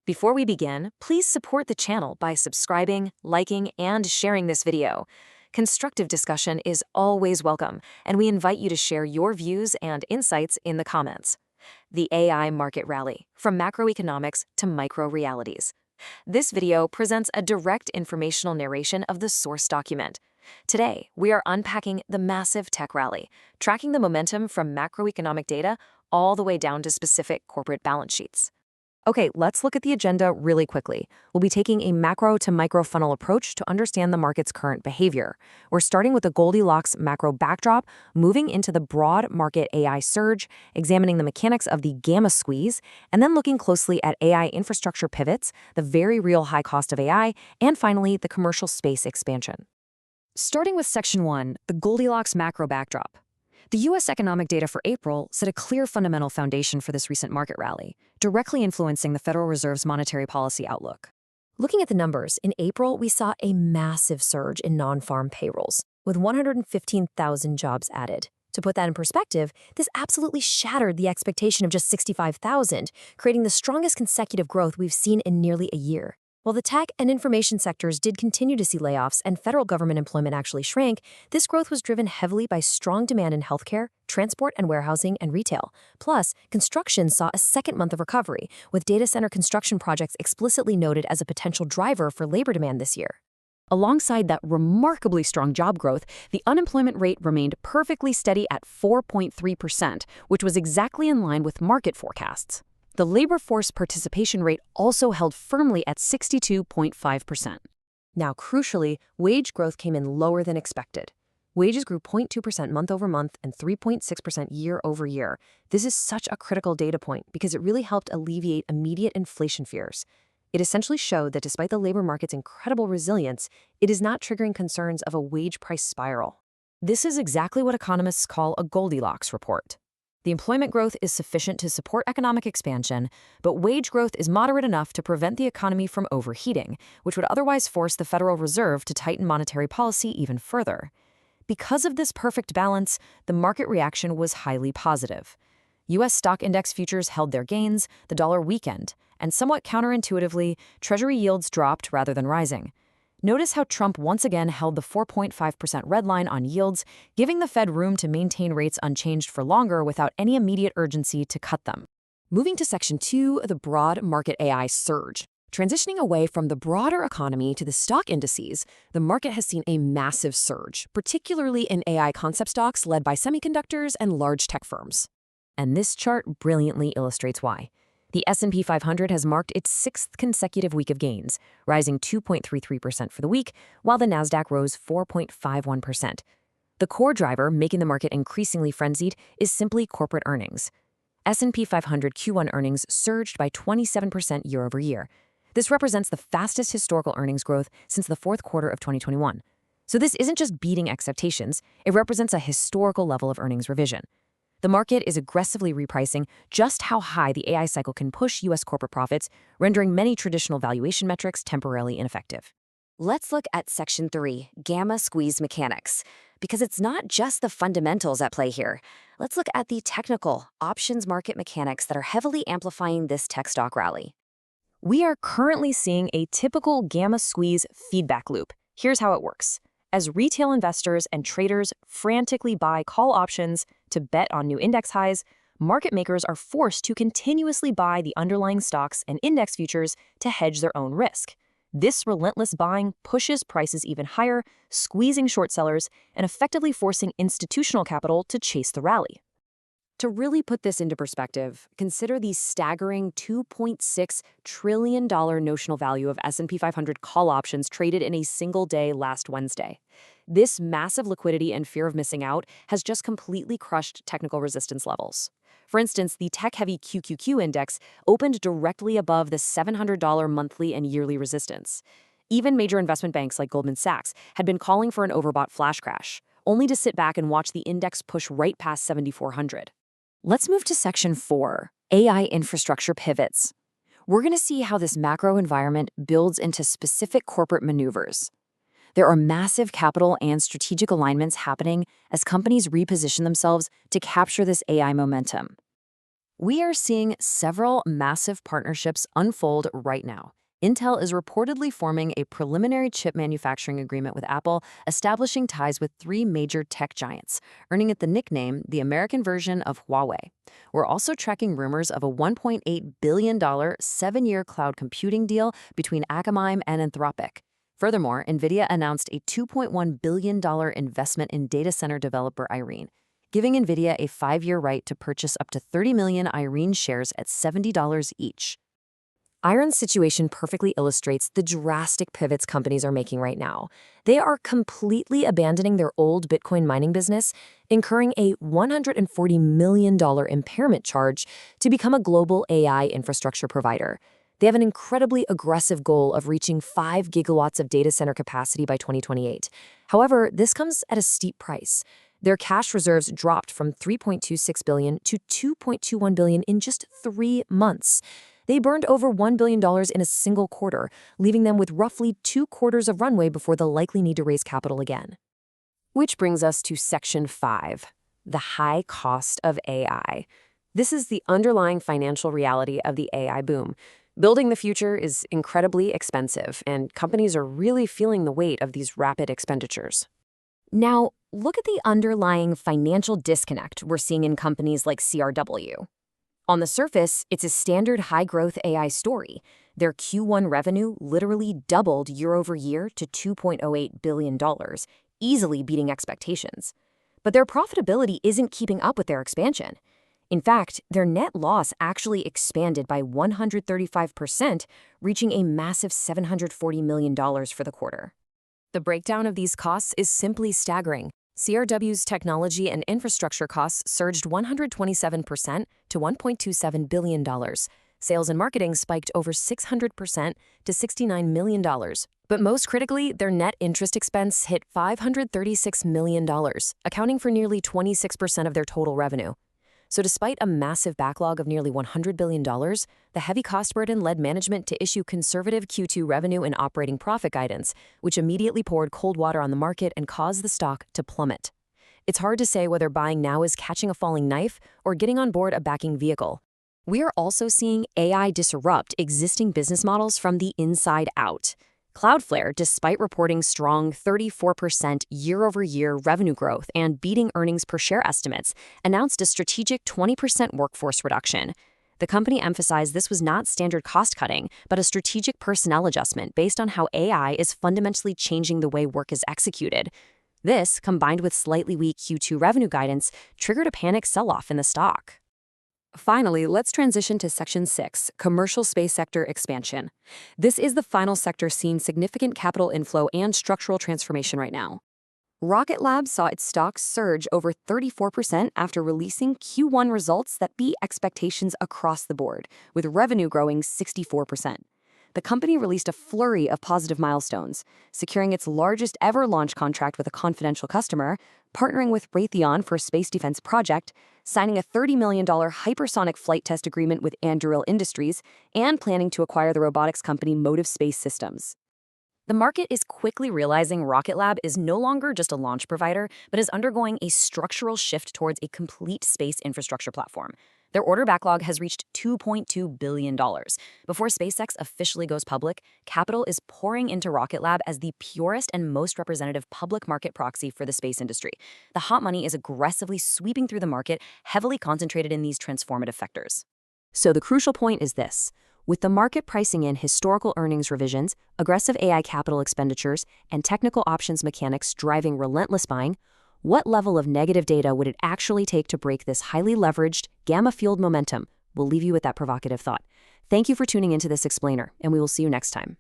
Before we begin, please support the channel by subscribing, liking, and sharing this video. Constructive discussion is always welcome, and we invite you to share your views and insights in the comments. The AI market rally, from macroeconomics to micro-realities. This video presents a direct informational narration of the source document. Today, we are unpacking the massive tech rally, tracking the momentum from macroeconomic data all the way down to specific corporate balance sheets. Okay, let's look at the agenda really quickly. We'll be taking a macro to micro funnel approach to understand the market's current behavior. We're starting with the Goldilocks macro backdrop, moving into the broad market AI surge, examining the mechanics of the gamma squeeze, and then looking closely at AI infrastructure pivots, the very real high cost of AI, and finally, the commercial space expansion. Starting with Section 1, the Goldilocks macro backdrop. The U.S. economic data for April set a clear fundamental foundation for this recent market rally, directly influencing the Federal Reserve's monetary policy outlook. Looking at the numbers, in April, we saw a massive surge in non-farm payrolls, with 115,000 jobs added. To put that in perspective, this absolutely shattered the expectation of just 65,000, creating the strongest consecutive growth we've seen in nearly a year. While the tech and information sectors did continue to see layoffs and federal government employment actually shrank, this growth was driven heavily by strong demand in healthcare, transport and warehousing, and retail. Plus, construction saw a second month of recovery, with data center construction projects explicitly noted as a potential driver for labor demand this year. Alongside that remarkably strong job growth, the unemployment rate remained perfectly steady at 4.3%, which was exactly in line with market forecasts. The labor force participation rate also held firmly at 62.5%. Now, crucially, wage growth came in lower than expected. Wages grew 0.2% month over month and 3.6% year over year. This is such a critical data point because it really helped alleviate immediate inflation fears. It essentially showed that despite the labor market's incredible resilience, it is not triggering concerns of a wage price spiral. This is exactly what economists call a Goldilocks report. The employment growth is sufficient to support economic expansion, but wage growth is moderate enough to prevent the economy from overheating, which would otherwise force the Federal Reserve to tighten monetary policy even further. Because of this perfect balance, the market reaction was highly positive. U.S. stock index futures held their gains, the dollar weakened, and somewhat counterintuitively, Treasury yields dropped rather than rising. Notice how Trump once again held the 4.5% red line on yields, giving the Fed room to maintain rates unchanged for longer without any immediate urgency to cut them. Moving to Section 2, the broad market AI surge. Transitioning away from the broader economy to the stock indices, the market has seen a massive surge, particularly in AI concept stocks led by semiconductors and large tech firms. And this chart brilliantly illustrates why. The S&P 500 has marked its sixth consecutive week of gains, rising 2.33% for the week, while the Nasdaq rose 4.51%. The core driver making the market increasingly frenzied is simply corporate earnings. S&P 500 Q1 earnings surged by 27% year over year. This represents the fastest historical earnings growth since the fourth quarter of 2021. So this isn't just beating expectations, it represents a historical level of earnings revision. The market is aggressively repricing just how high the AI cycle can push U.S. corporate profits, rendering many traditional valuation metrics temporarily ineffective. Let's look at Section 3, Gamma Squeeze Mechanics, because it's not just the fundamentals at play here. Let's look at the technical options market mechanics that are heavily amplifying this tech stock rally. We are currently seeing a typical gamma squeeze feedback loop. Here's how it works. As retail investors and traders frantically buy call options to bet on new index highs, market makers are forced to continuously buy the underlying stocks and index futures to hedge their own risk. This relentless buying pushes prices even higher, squeezing short sellers and effectively forcing institutional capital to chase the rally. To really put this into perspective, consider the staggering $2.6 trillion notional value of S&P 500 call options traded in a single day last Wednesday. This massive liquidity and fear of missing out has just completely crushed technical resistance levels. For instance, the tech-heavy QQQ index opened directly above the $700 monthly and yearly resistance. Even major investment banks like Goldman Sachs had been calling for an overbought flash crash, only to sit back and watch the index push right past 7,400. Let's move to Section 4, AI infrastructure pivots. We're going to see how this macro environment builds into specific corporate maneuvers. There are massive capital and strategic alignments happening as companies reposition themselves to capture this AI momentum. We are seeing several massive partnerships unfold right now. Intel is reportedly forming a preliminary chip manufacturing agreement with Apple, establishing ties with three major tech giants, earning it the nickname the American version of Huawei. We're also tracking rumors of a $1.8 billion seven-year cloud computing deal between Akamai and Anthropic. Furthermore, NVIDIA announced a $2.1 billion investment in data center developer Irene, giving NVIDIA a 5-year right to purchase up to 30 million Irene shares at $70 each. Iron's situation perfectly illustrates the drastic pivots companies are making right now. They are completely abandoning their old Bitcoin mining business, incurring a $140 million impairment charge to become a global AI infrastructure provider. They have an incredibly aggressive goal of reaching 5 gigawatts of data center capacity by 2028. However, this comes at a steep price. Their cash reserves dropped from $3.26 billion to $2.21 billion in just 3 months. They burned over $1 billion in a single quarter, leaving them with roughly 2 quarters of runway before they'll likely need to raise capital again. Which brings us to Section 5, the high cost of AI. This is the underlying financial reality of the AI boom. Building the future is incredibly expensive, and companies are really feeling the weight of these rapid expenditures. Now, look at the underlying financial disconnect we're seeing in companies like CRW. On the surface, it's a standard high-growth AI story. Their Q1 revenue literally doubled year over year to $2.08 billion, easily beating expectations. But their profitability isn't keeping up with their expansion. In fact, their net loss actually expanded by 135%, reaching a massive $740 million for the quarter. The breakdown of these costs is simply staggering. CRW's technology and infrastructure costs surged 127% to $1.27 billion. Sales and marketing spiked over 600% to $69 million. But most critically, their net interest expense hit $536 million, accounting for nearly 26% of their total revenue. So despite a massive backlog of nearly $100 billion, the heavy cost burden led management to issue conservative Q2 revenue and operating profit guidance, which immediately poured cold water on the market and caused the stock to plummet. It's hard to say whether buying now is catching a falling knife or getting on board a backing vehicle. We are also seeing AI disrupt existing business models from the inside out. Cloudflare, despite reporting strong 34% year-over-year revenue growth and beating earnings per share estimates, announced a strategic 20% workforce reduction. The company emphasized this was not standard cost-cutting, but a strategic personnel adjustment based on how AI is fundamentally changing the way work is executed. This, combined with slightly weak Q2 revenue guidance, triggered a panic sell-off in the stock. Finally, let's transition to Section 6, Commercial Space Sector Expansion. This is the final sector seeing significant capital inflow and structural transformation right now. Rocket Lab saw its stock surge over 34% after releasing Q1 results that beat expectations across the board, with revenue growing 64%. The company released a flurry of positive milestones, securing its largest ever launch contract with a confidential customer, partnering with Raytheon for a space defense project, signing a $30 million hypersonic flight test agreement with Anduril Industries, and planning to acquire the robotics company Motive Space Systems. The market is quickly realizing Rocket Lab is no longer just a launch provider, but is undergoing a structural shift towards a complete space infrastructure platform. Their order backlog has reached $2.2 billion. Before SpaceX officially goes public, capital is pouring into Rocket Lab as the purest and most representative public market proxy for the space industry. The hot money is aggressively sweeping through the market, heavily concentrated in these transformative sectors. So the crucial point is this. With the market pricing in historical earnings revisions, aggressive AI capital expenditures, and technical options mechanics driving relentless buying, what level of negative data would it actually take to break this highly leveraged, gamma-fueled momentum? We'll leave you with that provocative thought. Thank you for tuning into this explainer, and we will see you next time.